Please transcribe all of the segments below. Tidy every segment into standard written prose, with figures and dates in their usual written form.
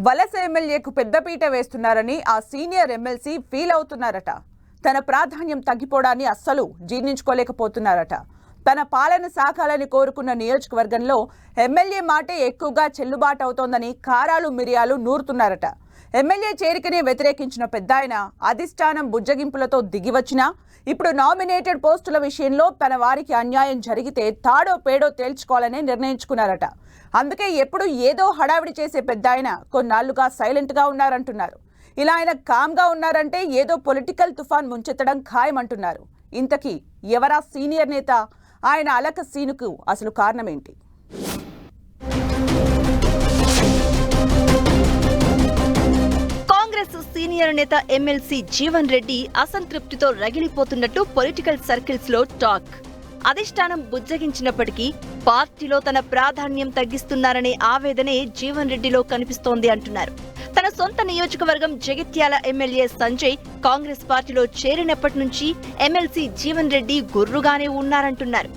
వలస ఎమ్మెల్యేకు పెద్దపీట వేస్తున్నారని ఆ సీనియర్ ఎమ్మెల్సీ ఫీల్ అవుతున్నారట. తన ప్రాధాన్యం తగ్గిపోవడాన్ని అస్సలు జీర్ణించుకోలేకపోతున్నారట. తన పాలన సాగాలని కోరుకున్న నియోజకవర్గంలో ఎమ్మెల్యే మాటే ఎక్కువగా చెల్లుబాటు అవుతోందని కారాలు మిరియాలు నూరుతున్నారట. ఎమ్మెల్యే చేరికనే వ్యతిరేకించిన పెద్దాయన అధిష్టానం బుజ్జగింపులతో దిగివచ్చినా ఇప్పుడు నామినేటెడ్ పోస్టుల విషయంలో తన వారికి అన్యాయం జరిగితే తాడో పేడో తేల్చుకోవాలని నిర్ణయించుకున్నారట. అందుకే ఎప్పుడు ఏదో హడావిడి చేసే పెద్దాయన కొన్నాళ్లుగా సైలెంట్గా ఉన్నారంటున్నారు. ఇలా ఆయన కామ్గా ఉన్నారంటే ఏదో పొలిటికల్ తుఫాన్ ముంచెత్తడం ఖాయమంటున్నారు. ఇంతకీ ఎవరా సీనియర్ నేత? ఆయన అలక సీనుకు అసలు కారణమేంటి? కాంగ్రెస్ సీనియర్ నేత ఎమ్మెల్సీ జీవన్ రెడ్డి అసంతృప్తితో రగిలిపోతున్నట్టు పొలిటికల్ సర్కిల్స్ లో టాక్. అధిష్టానం బుజ్జగించినప్పటికీ పార్టీలో తన ప్రాధాన్యం తగ్గిస్తున్నారనే ఆవేదనే జీవన్ రెడ్డిలో కనిపిస్తోంది అంటున్నారు. తన సొంత నియోజకవర్గం జగిత్యాల ఎమ్మెల్యే సంజయ్ కాంగ్రెస్ పార్టీలో చేరినప్పటి నుంచి ఎమ్మెల్సీ జీవన్ రెడ్డి గుర్రుగానే ఉన్నారంటున్నారు.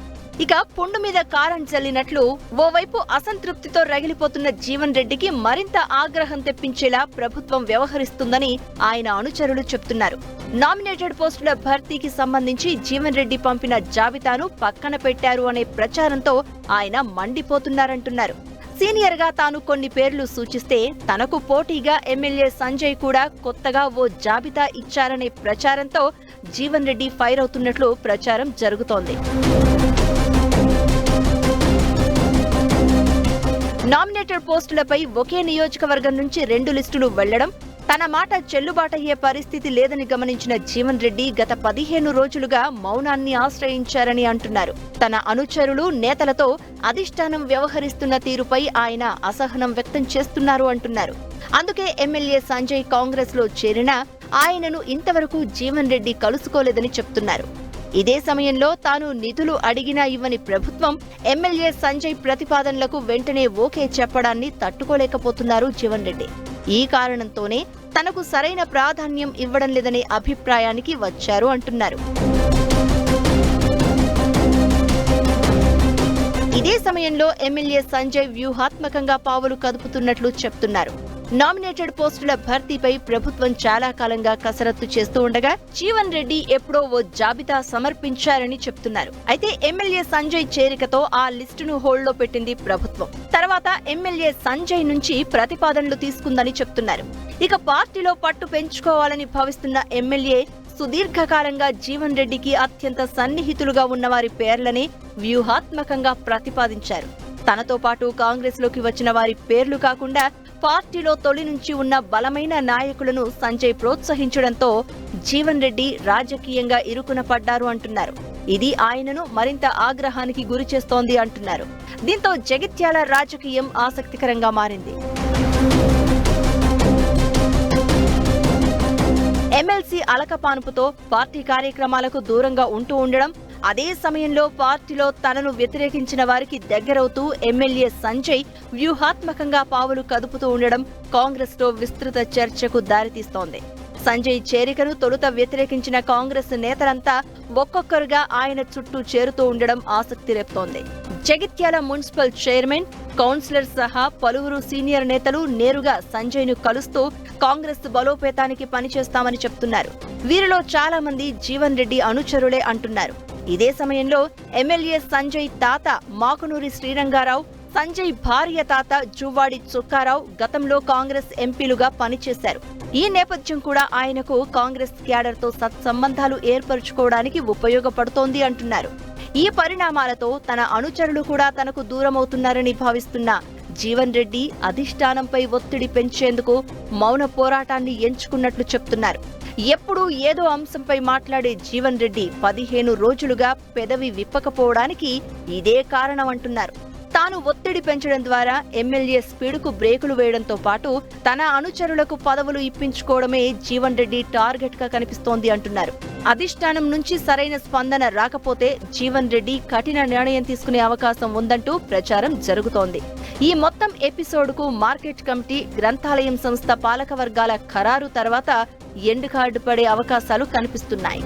ఇక పుండు మీద కారం చల్లినట్లు ఓవైపు అసంతృప్తితో రగిలిపోతున్న జీవన్ రెడ్డికి మరింత ఆగ్రహం తెప్పించేలా ప్రభుత్వం వ్యవహరిస్తుందని ఆయన అనుచరులు చెప్తున్నారు. నామినేటెడ్ పోస్టుల భర్తీకి సంబంధించి జీవన్ రెడ్డి పంపిన జాబితాను పక్కన పెట్టారు అనే ప్రచారంతో ఆయన మండిపోతున్నారంటున్నారు. సీనియర్ గా తాను కొన్ని పేర్లు సూచిస్తే తనకు పోటీగా ఎమ్మెల్యే సంజయ్ కూడా కొత్తగా ఓ జాబితా ఇచ్చారనే ప్రచారంతో జీవన్ రెడ్డి ఫైర్ అవుతున్నట్లు ప్రచారం జరుగుతోంది. నామినేటెడ్ పోస్టులపై ఒకే నియోజకవర్గం నుంచి 2 లిస్టులు వెళ్లడం, తన మాట చెల్లుబాటయ్యే పరిస్థితి లేదని గమనించిన జీవన్ రెడ్డి గత 15 రోజులుగా మౌనాన్ని ఆశ్రయించారని అంటున్నారు. తన అనుచరులు నేతలతో అధిష్టానం వ్యవహరిస్తున్న తీరుపై ఆయన అసహనం వ్యక్తం చేస్తున్నారు అంటున్నారు. అందుకే ఎమ్మెల్యే సంజయ్ కాంగ్రెస్ లో చేరినా ఆయనను ఇంతవరకు జీవన్ రెడ్డి కలుసుకోలేదని చెప్తున్నారు. ఇదే సమయంలో తాను నిధులు అడిగినా ఇవ్వని ప్రభుత్వం ఎమ్మెల్యే సంజయ్ ప్రతిపాదనలకు వెంటనే ఓకే చెప్పడాన్ని తట్టుకోలేకపోతున్నారు జీవన్ రెడ్డి. ఈ కారణంతోనే తనకు సరైన ప్రాధాన్యం ఇవ్వడం లేదనే అభిప్రాయానికి వచ్చారు అంటున్నారు. ఇదే సమయంలో ఎమ్మెల్యే సంజయ్ వ్యూహాత్మకంగా పావులు కదుపుతున్నట్లు చెప్తున్నారు. నామినేటెడ్ పోస్టుల భర్తీపై ప్రభుత్వం చాలా కాలంగా కసరత్తు చేస్తూ ఉండగా జీవన్ రెడ్డి ఎప్పుడో ఓ జాబితా సమర్పించారని చెప్తున్నారు. అయితే ఎమ్మెల్యే సంజయ్ చేరికతో ఆ లిస్టును హోల్డ్లో పెట్టింది ప్రభుత్వం. తర్వాత ఎమ్మెల్యే సంజయ్ నుంచి ప్రతిపాదనలు తీసుకుందని చెప్తున్నారు. ఇక పార్టీలో పట్టు పెంచుకోవాలని భావిస్తున్న ఎమ్మెల్యే సుదీర్ఘకాలంగా జీవన్ రెడ్డికి అత్యంత సన్నిహితులుగా ఉన్నవారి పేర్లని వ్యూహాత్మకంగా ప్రతిపాదించారు. తనతో పాటు కాంగ్రెస్ లోకి వచ్చిన వారి పేర్లు కాకుండా పార్టీలో తొలి నుంచి ఉన్న బలమైన నాయకులను సంజయ్ ప్రోత్సహించడంతో జీవన్ రెడ్డి రాజకీయంగా ఇరుకున పడ్డారు అంటున్నారు. ఇది ఆయనను మరింత ఆగ్రహానికి గురి చేస్తోంది అంటున్నారు. దీంతో జగిత్యాల రాజకీయం ఆసక్తికరంగా మారింది. ఎమ్మెల్సీ అలకపానుపుతో పార్టీ కార్యక్రమాలకు దూరంగా ఉంటూ ఉండడం, అదే సమయంలో పార్టీలో తనను వ్యతిరేకించిన వారికి దగ్గరవుతూ ఎమ్మెల్యే సంజయ్ వ్యూహాత్మకంగా పావులు కదుపుతూ ఉండడం కాంగ్రెస్ లో విస్తృత చర్చకు దారితీస్తోంది. సంజయ్ చేరికను తొలుత వ్యతిరేకించిన కాంగ్రెస్ నేతలంతా ఒక్కొక్కరుగా ఆయన చుట్టూ చేరుతూ ఉండడం ఆసక్తి రేపుతోంది. జగిత్యాల మున్సిపల్ చైర్మన్, కౌన్సిలర్ సహా పలువురు సీనియర్ నేతలు నేరుగా సంజయ్ ను కలుస్తూ కాంగ్రెస్ బలోపేతానికి పనిచేస్తామని చెప్తున్నారు. వీరిలో చాలా మంది జీవన్ రెడ్డి అనుచరులే అంటున్నారు. ఇదే సమయంలో ఎమ్మెల్యే సంజయ్ తాత మాకునూరి శ్రీరంగారావు, సంజయ్ భార్య తాత జువ్వాడి చుక్కారావు గతంలో కాంగ్రెస్ ఎంపీలుగా పనిచేశారు. ఈ నేపథ్యం కూడా ఆయనకు కాంగ్రెస్ క్యాడర్తో సత్సంబంధాలు ఏర్పరచుకోవడానికి ఉపయోగపడుతోంది అంటున్నారు. ఈ పరిణామాలతో తన అనుచరులు కూడా తనకు దూరమవుతున్నారని భావిస్తున్న జీవన్ రెడ్డి అధిష్టానంపై ఒత్తిడి పెంచేందుకు మౌన పోరాటాన్ని ఎంచుకున్నట్లు చెప్తున్నారు. ఎప్పుడూ ఏదో అంశంపై మాట్లాడే జీవన్ రెడ్డి 15 రోజులుగా పెదవి విప్పకపోవడానికి ఇదే కారణం అంటున్నారు. తాను ఒత్తిడి పెంచడం ద్వారా ఎమ్మెల్యే స్పీడుకు బ్రేకులు వేయడంతో పాటు తన అనుచరులకు పదవులు ఇప్పించుకోవడమే జీవన్ రెడ్డి టార్గెట్ గా కనిపిస్తోంది అంటున్నారు. అధిష్టానం నుంచి సరైన స్పందన రాకపోతే జీవన్ రెడ్డి కఠిన నిర్ణయం తీసుకునే అవకాశం ఉందంటూ ప్రచారం జరుగుతోంది. ఈ మొత్తం ఎపిసోడ్కు మార్కెట్ కమిటీ, గ్రంథాలయం సంస్థ పాలకవర్గాల ఖరారు తర్వాత ఎండ్ కార్డు పడే అవకాశాలు కనిపిస్తున్నాయి.